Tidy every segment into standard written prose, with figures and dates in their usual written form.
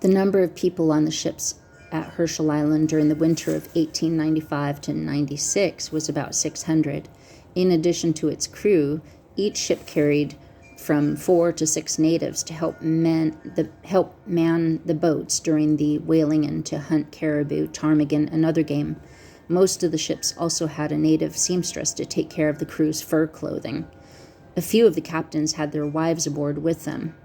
The number of people on the ships at Herschel Island during the winter of 1895 to 96 was about 600. In addition to its crew, each ship carried from 4 to 6 natives to help man the boats during the whaling and to hunt caribou, ptarmigan, and other game. Most of the ships also had a native seamstress to take care of the crew's fur clothing. A few of the captains had their wives aboard with them.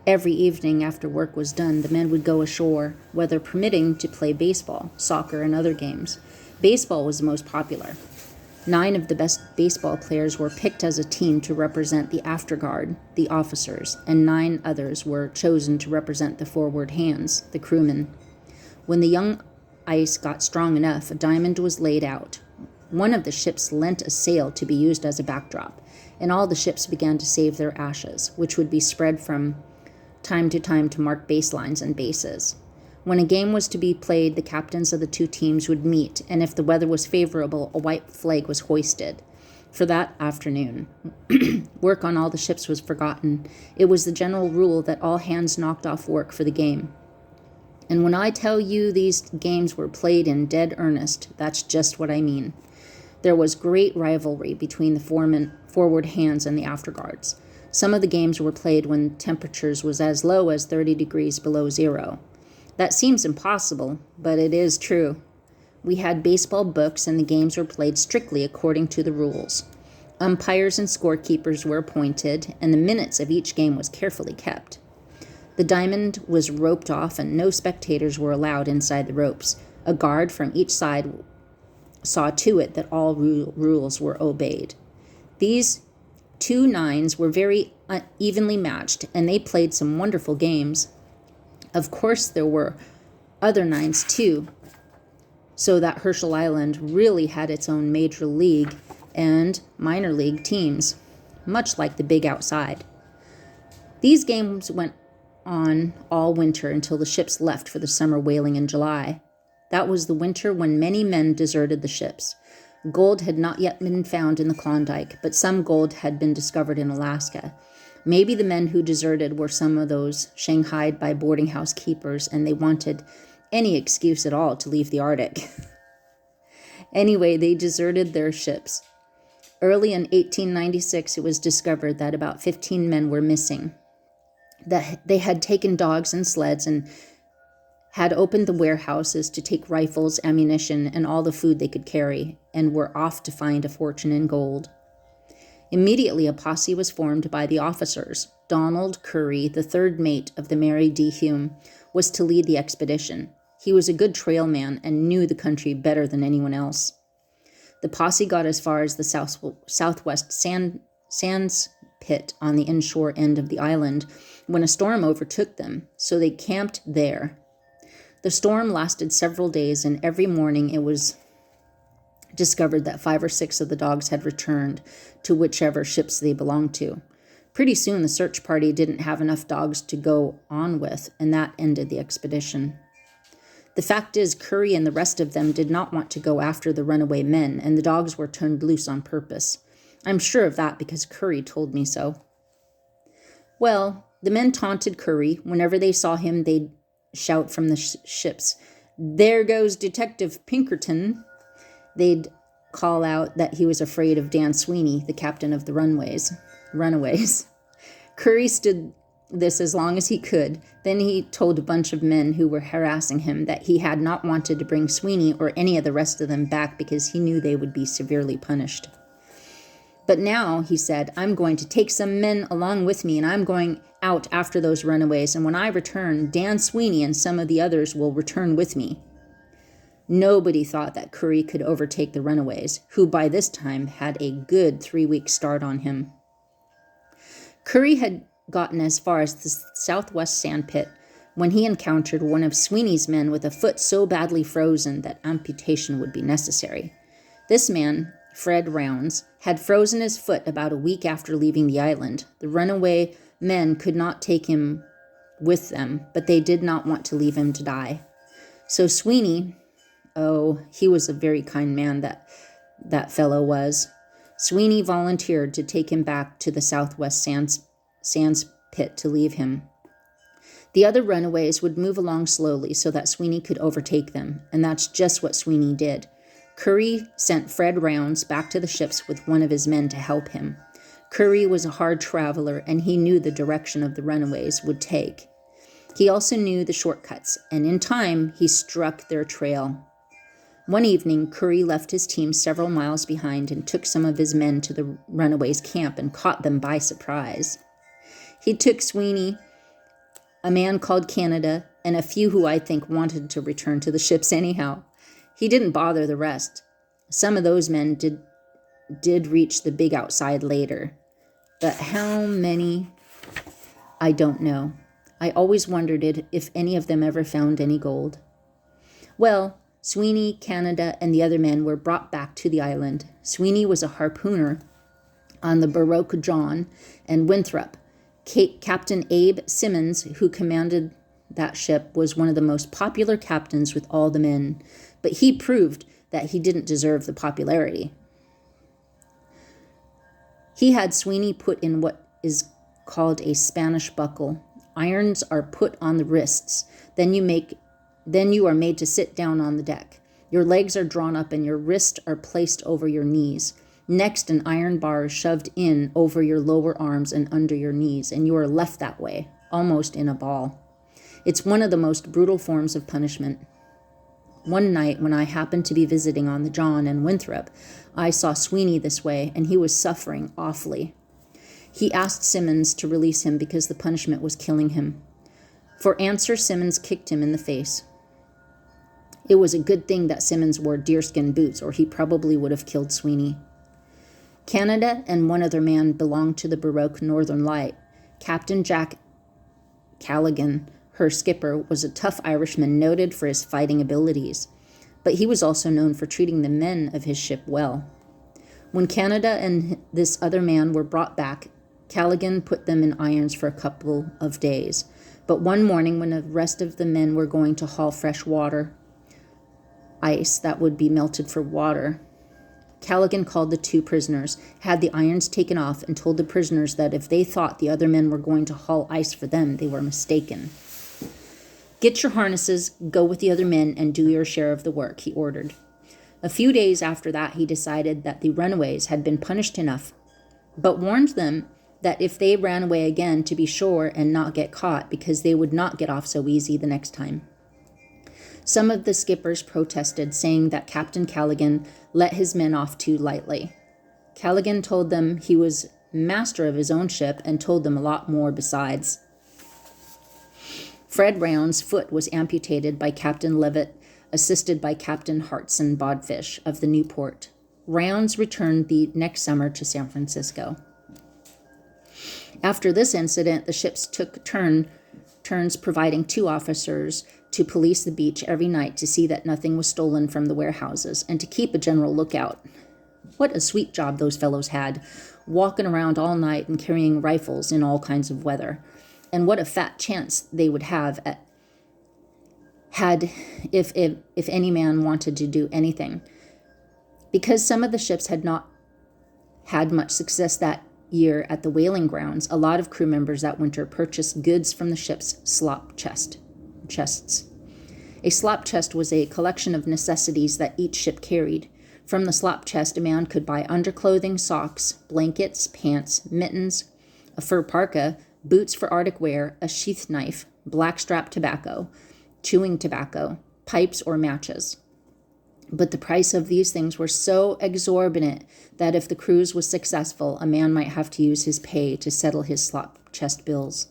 Every evening after work was done, the men would go ashore, weather permitting, to play baseball, soccer, and other games. Baseball was the most popular. 9 of the best baseball players were picked as a team to represent the afterguard, the officers, and 9 others were chosen to represent the forward hands, the crewmen. When the young ice got strong enough, a diamond was laid out. One of the ships lent a sail to be used as a backdrop, and all the ships began to save their ashes, which would be spread from time to time to mark baselines and bases. When a game was to be played, the captains of the 2 teams would meet, and if the weather was favorable, a white flag was hoisted. For that afternoon, work on all the ships was forgotten. It was the general rule that all hands knocked off work for the game. And when I tell you these games were played in dead earnest, that's just what I mean. There was great rivalry between the forward hands and the afterguards. Some of the games were played when temperatures was as low as 30 degrees below zero. That seems impossible, but it is true. We had baseball books, and the games were played strictly according to the rules. Umpires and scorekeepers were appointed, and the minutes of each game was carefully kept. The diamond was roped off, and no spectators were allowed inside the ropes. A guard from each side saw to it that all rules were obeyed. These 2 nines were very evenly matched, and they played some wonderful games. Of course, there were other 9s too, so that Herschel Island really had its own major league and minor league teams, much like the big outside. These games went on all winter until the ships left for the summer whaling in July. That was the winter when many men deserted the ships. Gold had not yet been found in the Klondike, but some gold had been discovered in Alaska. Maybe the men who deserted were some of those shanghaied by boarding house keepers, and they wanted any excuse at all to leave the Arctic. Anyway, they deserted their ships. Early in 1896, it was discovered that about 15 men were missing. That they had taken dogs and sleds and had opened the warehouses to take rifles, ammunition, and all the food they could carry, and were off to find a fortune in gold. Immediately a posse was formed by the officers. Donald Curry, the 3rd mate of the Mary D. Hume, was to lead the expedition. He was a good trail man and knew the country better than anyone else. The posse got as far as the southwest sands pit on the inshore end of the island when a storm overtook them, so they camped there. The storm lasted several days, and every morning it was discovered that 5 or 6 of the dogs had returned to whichever ships they belonged to. Pretty soon the search party didn't have enough dogs to go on with, and that ended the expedition. The fact is, Curry and the rest of them did not want to go after the runaway men, and the dogs were turned loose on purpose. I'm sure of that because Curry told me so. Well, the men taunted Curry. Whenever they saw him, they'd shout from the ships, "There goes Detective Pinkerton." They'd call out that he was afraid of Dan Sweeney, the captain of the Runaways. Curry stood this as long as he could. Then he told a bunch of men who were harassing him that he had not wanted to bring Sweeney or any of the rest of them back because he knew they would be severely punished. But now, he said, I'm going to take some men along with me, and I'm going out after those runaways, and when I return, Dan Sweeney and some of the others will return with me. Nobody thought that Curry could overtake the runaways, who by this time had a good 3-week start on him. Curry had gotten as far as the southwest sandpit when he encountered one of Sweeney's men with a foot so badly frozen that amputation would be necessary. This man, Fred Rounds, had frozen his foot about a week after leaving the island. The runaway men could not take him with them, but they did not want to leave him to die. So Sweeney, he was a very kind man, that fellow was. Sweeney volunteered to take him back to the southwest sands pit to leave him. The other runaways would move along slowly so that Sweeney could overtake them, and that's just what Sweeney did. Curry sent Fred Rounds back to the ships with one of his men to help him. Curry was a hard traveler, and he knew the direction of the runaways would take. He also knew the shortcuts, and in time, he struck their trail. One evening, Curry left his team several miles behind and took some of his men to the runaways' camp and caught them by surprise. He took Sweeney, a man called Canada, and a few who I think wanted to return to the ships anyhow. He didn't bother the rest. Some of those men did reach the big outside later, but how many, I don't know. I always wondered if any of them ever found any gold. Well, Sweeney, Canada, and the other men were brought back to the island. Sweeney was a harpooner on the Baroque John, and Winthrop, Captain Abe Simmons, who commanded that ship, was one of the most popular captains with all the men, but he proved that he didn't deserve the popularity. He had Sweeney put in what is called a Spanish buckle. Irons are put on the wrists. Then you are made to sit down on the deck. Your legs are drawn up and your wrists are placed over your knees. Next, an iron bar is shoved in over your lower arms and under your knees, and you are left that way, almost in a ball. It's one of the most brutal forms of punishment. One night, when I happened to be visiting on the John and Winthrop, I saw Sweeney this way, and he was suffering awfully. He asked Simmons to release him because the punishment was killing him. For answer, Simmons kicked him in the face. It was a good thing that Simmons wore deerskin boots, or he probably would have killed Sweeney. Canada and one other man belonged to the Baroque Northern Light. Captain Jack Callaghan, her skipper, was a tough Irishman noted for his fighting abilities, but he was also known for treating the men of his ship well. When Canada and this other man were brought back, Callaghan put them in irons for a couple of days. But one morning, when the rest of the men were going to haul fresh ice that would be melted for water, Callaghan called the two prisoners, had the irons taken off, and told the prisoners that if they thought the other men were going to haul ice for them, they were mistaken. Get your harnesses, go with the other men, and do your share of the work, he ordered. A few days after that, he decided that the runaways had been punished enough, but warned them that if they ran away again, to be sure and not get caught, because they would not get off so easy the next time. Some of the skippers protested, saying that Captain Callaghan let his men off too lightly. Callaghan told them he was master of his own ship and told them a lot more besides. Fred Rounds' foot was amputated by Captain Levitt, assisted by Captain Hartson Bodfish of the Newport. Rounds returned the next summer to San Francisco. After this incident, the ships took turns providing 2 officers to police the beach every night to see that nothing was stolen from the warehouses and to keep a general lookout. What a sweet job those fellows had, walking around all night and carrying rifles in all kinds of weather. And what a fat chance they would have if any man wanted to do anything. Because some of the ships had not had much success that year at the whaling grounds, a lot of crew members that winter purchased goods from the ship's slop chests. A slop chest was a collection of necessities that each ship carried. From the slop chest, a man could buy underclothing, socks, blankets, pants, mittens, a fur parka, boots for Arctic wear, a sheath knife, blackstrap tobacco, chewing tobacco, pipes, or matches. But the price of these things were so exorbitant that if the cruise was successful, a man might have to use his pay to settle his slop chest bills.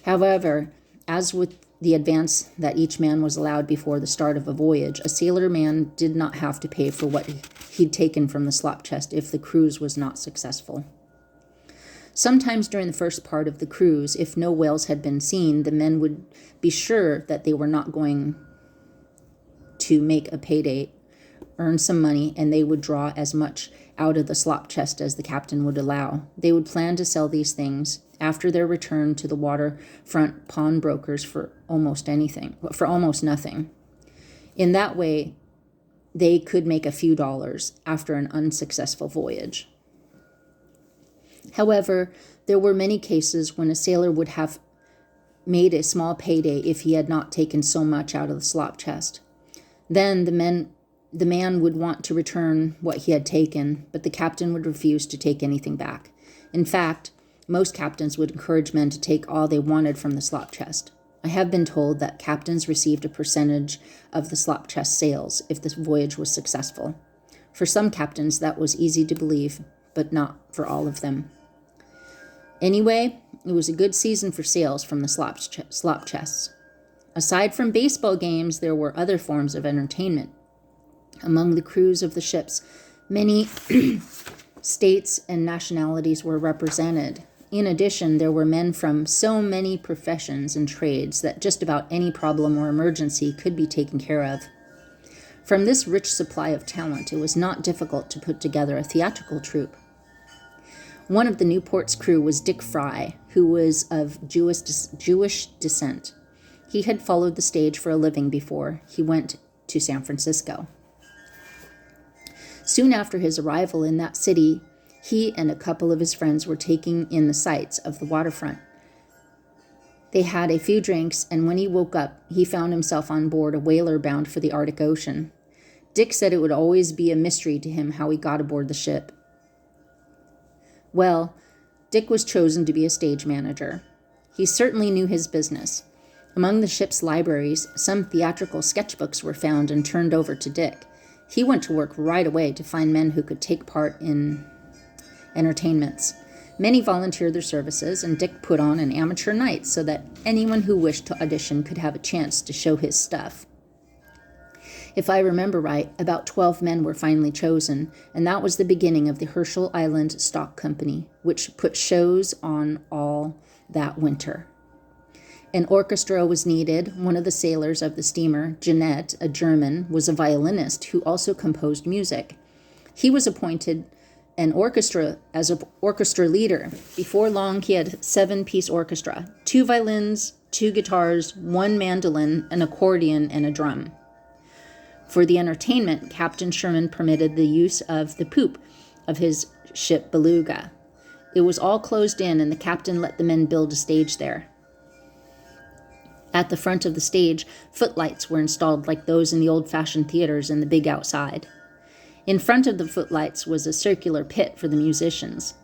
However, as with the advance that each man was allowed before the start of a voyage, a sailor man did not have to pay for what he'd taken from the slop chest if the cruise was not successful. Sometimes during the first part of the cruise, if no whales had been seen, the men would be sure that they were not going to make a payday, earn some money, and they would draw as much out of the slop chest as the captain would allow. They would plan to sell these things after their return to the waterfront pawnbrokers for almost nothing. In that way, they could make a few dollars after an unsuccessful voyage. However, there were many cases when a sailor would have made a small payday if he had not taken so much out of the slop chest. Then the man would want to return what he had taken, but the captain would refuse to take anything back. In fact, most captains would encourage men to take all they wanted from the slop chest. I have been told that captains received a percentage of the slop chest sales if the voyage was successful. For some captains, that was easy to believe, but not for all of them. Anyway, it was a good season for sales from the slop chests. Aside from baseball games, there were other forms of entertainment. Among the crews of the ships, many states and nationalities were represented. In addition, there were men from so many professions and trades that just about any problem or emergency could be taken care of. From this rich supply of talent, it was not difficult to put together a theatrical troupe. One of the Newport's crew was Dick Fry, who was of Jewish descent. He had followed the stage for a living before he went to San Francisco. Soon after his arrival in that city, he and a couple of his friends were taking in the sights of the waterfront. They had a few drinks, and when he woke up, he found himself on board a whaler bound for the Arctic Ocean. Dick said it would always be a mystery to him how he got aboard the ship. Well, Dick was chosen to be a stage manager. He certainly knew his business. Among the ship's libraries, some theatrical sketchbooks were found and turned over to Dick. He went to work right away to find men who could take part in entertainments. Many volunteered their services, and Dick put on an amateur night so that anyone who wished to audition could have a chance to show his stuff. If I remember right, about 12 men were finally chosen, and that was the beginning of the Herschel Island Stock Company, which put shows on all that winter. An orchestra was needed. One of the sailors of the steamer, Jeanette, a German, was a violinist who also composed music. He was appointed as an orchestra leader. Before long, he had a 7-piece orchestra, 2 violins, 2 guitars, 1 mandolin, an accordion, and a drum. For the entertainment, Captain Sherman permitted the use of the poop of his ship Beluga. It was all closed in, and the captain let the men build a stage there. At the front of the stage, footlights were installed like those in the old-fashioned theaters in the big outside. In front of the footlights was a circular pit for the musicians.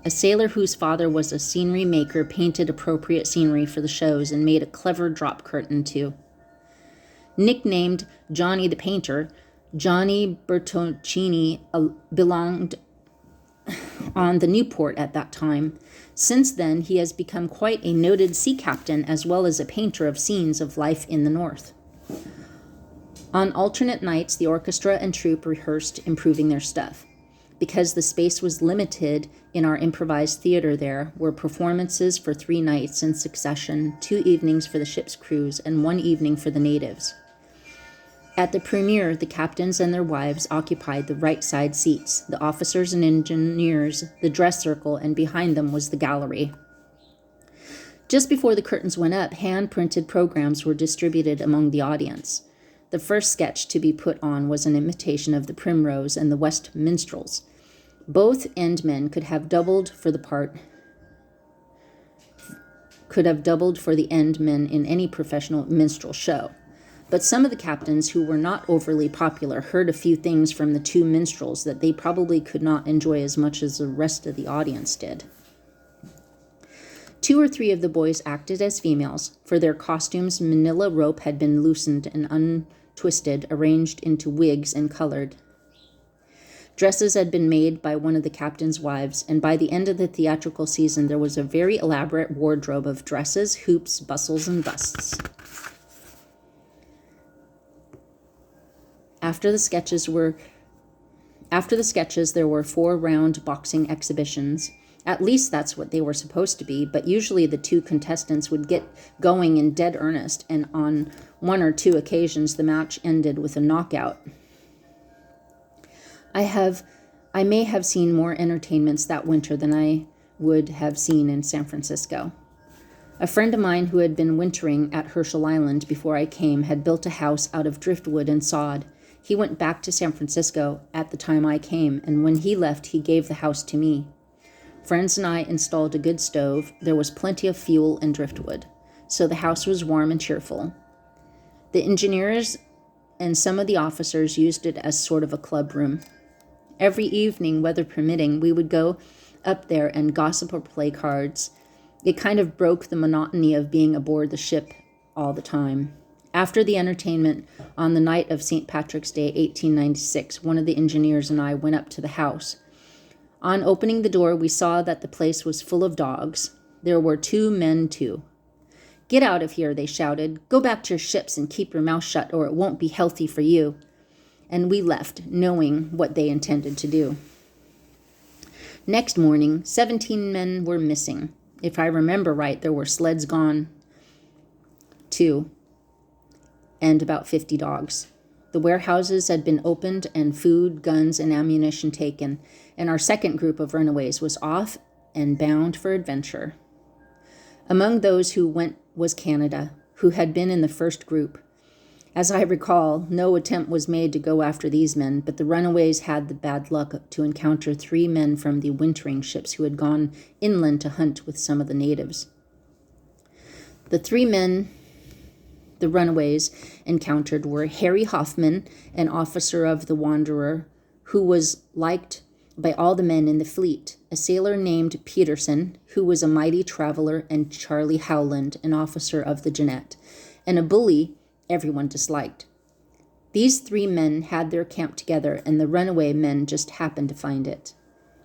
A sailor whose father was a scenery maker painted appropriate scenery for the shows and made a clever drop curtain, too. Nicknamed Johnny the Painter, Johnny Bertoncini belonged on the Newport at that time. Since then, he has become quite a noted sea captain as well as a painter of scenes of life in the North. On alternate nights, the orchestra and troupe rehearsed improving their stuff. Because the space was limited in our improvised theater, there were performances for 3 nights in succession, 2 evenings for the ship's crews, and 1 evening for the natives. At the premiere, the captains and their wives occupied the right side seats, the officers and engineers the dress circle, and behind them was the gallery. Just before the curtains went up, hand-printed programs were distributed among the audience. The first sketch to be put on was an imitation of the Primrose and the West Minstrels. Both end men could have doubled for the end men in any professional minstrel show. But some of the captains who were not overly popular heard a few things from the 2 minstrels that they probably could not enjoy as much as the rest of the audience did. 2 or 3 of the boys acted as females. For their costumes, manila rope had been loosened and untwisted, arranged into wigs, and colored. Dresses had been made by one of the captain's wives, and by the end of the theatrical season there was a very elaborate wardrobe of dresses, hoops, bustles, and busts. After the sketches, there were 4 round boxing exhibitions. At least that's what they were supposed to be, but usually the 2 contestants would get going in dead earnest, and on 1 or 2 occasions the match ended with a knockout. I may have seen more entertainments that winter than I would have seen in San Francisco. A friend of mine who had been wintering at Herschel Island before I came had built a house out of driftwood and sod. He went back to San Francisco at the time I came, and when he left, he gave the house to me. Friends and I installed a good stove. There was plenty of fuel and driftwood. so the house was warm and cheerful. The engineers and some of the officers used it as sort of a club room. Every evening, weather permitting, we would go up there and gossip or play cards. It kind of broke the monotony of being aboard the ship all the time. After the entertainment on the night of St. Patrick's Day, 1896, one of the engineers and I went up to the house. On opening the door, we saw that the place was full of dogs. There were 2 men, too. "Get out of here," they shouted. "Go back to your ships and keep your mouth shut, or it won't be healthy for you." And we left, knowing what they intended to do. Next morning, 17 men were missing. If I remember right, there were sleds gone, too, and about 50 dogs. The warehouses had been opened and food, guns, and ammunition taken, and our second group of runaways was off and bound for adventure. Among those who went was Canada, who had been in the first group. As I recall, no attempt was made to go after these men, but the runaways had the bad luck to encounter 3 men from the wintering ships who had gone inland to hunt with some of the natives. The 3 men the runaways encountered were Harry Hoffman, an officer of the Wanderer, who was liked by all the men in the fleet, a sailor named Peterson, who was a mighty traveler, and Charlie Howland, an officer of the Jeannette, and a bully everyone disliked. These 3 men had their camp together, and the runaway men just happened to find it.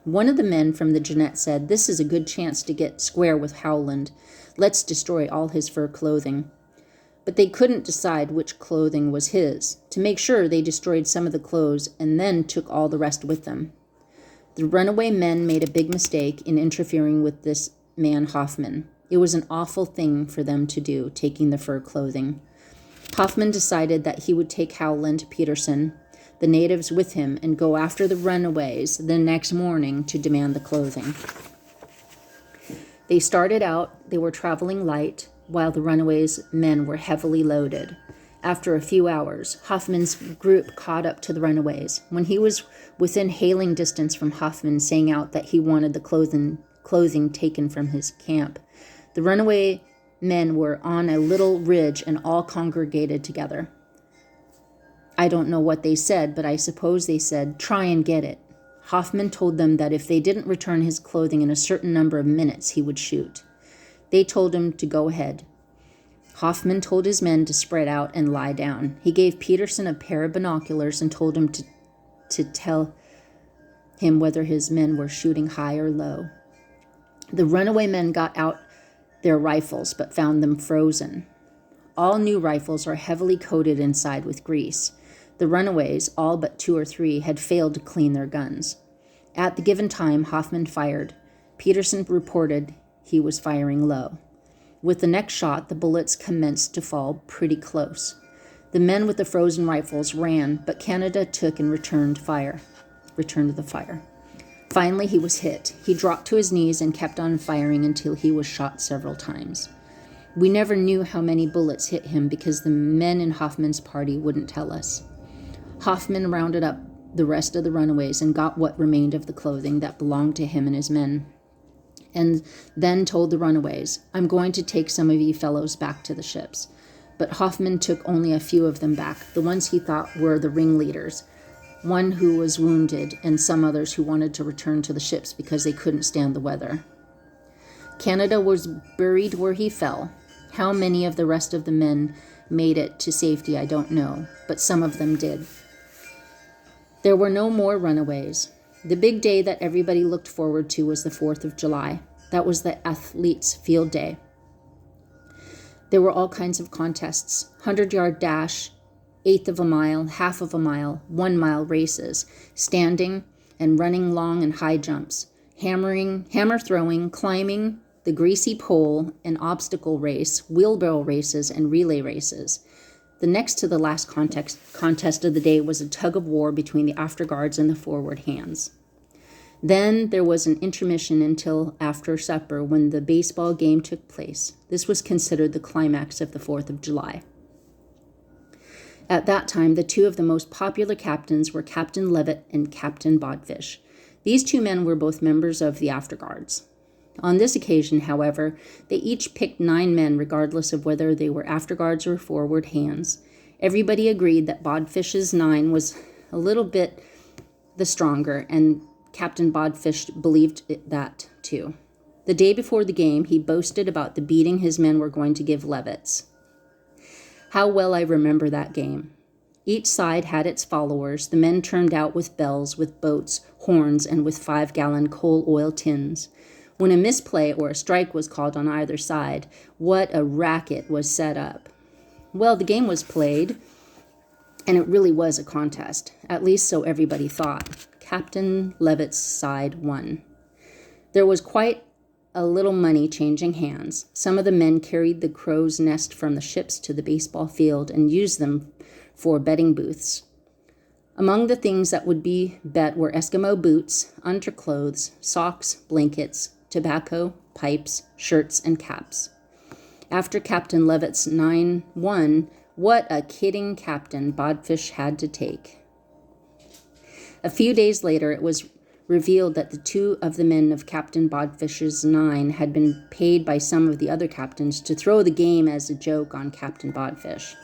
One of the men from the Jeannette said, "This is a good chance to get square with Howland. Let's destroy all his fur clothing." But they couldn't decide which clothing was his. To make sure, they destroyed some of the clothes and then took all the rest with them. The runaway men made a big mistake in interfering with this man Hoffman. It was an awful thing for them to do, taking the fur clothing. Hoffman decided that he would take Howland, Peterson, the natives with him, and go after the runaways the next morning to demand the clothing. They started out, they were traveling light, while the runaways' men were heavily loaded. After a few hours, Hoffman's group caught up to the runaways. When he was within hailing distance from Hoffman, saying out that he wanted the clothing taken from his camp, the runaway men were on a little ridge and all congregated together. I don't know what they said, but I suppose they said, "Try and get it." Hoffman told them that if they didn't return his clothing in a certain number of minutes, he would shoot. They told him to go ahead. Hoffman told his men to spread out and lie down. He gave Peterson a pair of binoculars and told him to tell him whether his men were shooting high or low. The runaway men got out their rifles, but found them frozen. All new rifles are heavily coated inside with grease. The runaways, all but 2 or 3, had failed to clean their guns. At the given time, Hoffman fired. Peterson reported he was firing low. With the next shot, the bullets commenced to fall pretty close. The men with the frozen rifles ran, but Canada took and returned to the fire. Finally, he was hit. He dropped to his knees and kept on firing until he was shot several times. We never knew how many bullets hit him because the men in Hoffman's party wouldn't tell us. Hoffman rounded up the rest of the runaways and got what remained of the clothing that belonged to him and his men, and then told the runaways, "I'm going to take some of you fellows back to the ships." But Hoffman took only a few of them back, the ones he thought were the ringleaders, one who was wounded, and some others who wanted to return to the ships because they couldn't stand the weather. Canada was buried where he fell. How many of the rest of the men made it to safety, I don't know, but some of them did. There were no more runaways. The big day that everybody looked forward to was the 4th of July. That was the athletes' field day. There were all kinds of contests: 100-yard dash, 1/8 of a mile, 1/2 of a mile, 1-mile races, standing and running long and high jumps, hammer throwing, climbing the greasy pole, an obstacle race, wheelbarrow races, and relay races. The next to the last contest of the day was a tug of war between the afterguards and the forward hands. Then there was an intermission until after supper, when the baseball game took place. This was considered the climax of the 4th of July. At that time, the 2 of the most popular captains were Captain Levitt and Captain Bodfish. These 2 men were both members of the afterguards. On this occasion, however, they each picked 9 men regardless of whether they were afterguards or forward hands. Everybody agreed that Bodfish's 9 was a little bit the stronger, and Captain Bodfish believed that too. The day before the game, he boasted about the beating his men were going to give Levitts. How well I remember that game. Each side had its followers, the men turned out with bells, with boats, horns, and with 5-gallon coal oil tins. When a misplay or a strike was called on either side, what a racket was set up. Well, the game was played, and it really was a contest. At least so everybody thought. Captain Levitt's side won. There was quite a little money changing hands. Some of the men carried the crow's nest from the ships to the baseball field and used them for betting booths. Among the things that would be bet were Eskimo boots, underclothes, socks, blankets, tobacco, pipes, shirts, and caps. After Captain Levitt's 9 won, what a kidding captain Bodfish had to take. A few days later, it was revealed that the 2 of the men of Captain Bodfish's 9 had been paid by some of the other captains to throw the game as a joke on Captain Bodfish.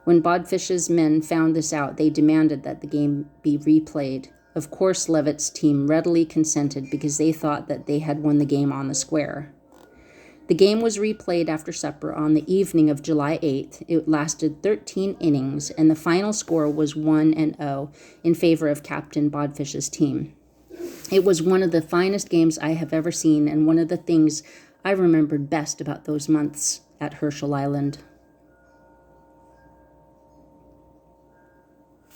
When Bodfish's men found this out, they demanded that the game be replayed. Of course, Levitt's team readily consented because they thought that they had won the game on the square. The game was replayed after supper on the evening of July 8th. It lasted 13 innings, and the final score was 1-0 in favor of Captain Bodfish's team. It was one of the finest games I have ever seen, and one of the things I remembered best about those months at Herschel Island.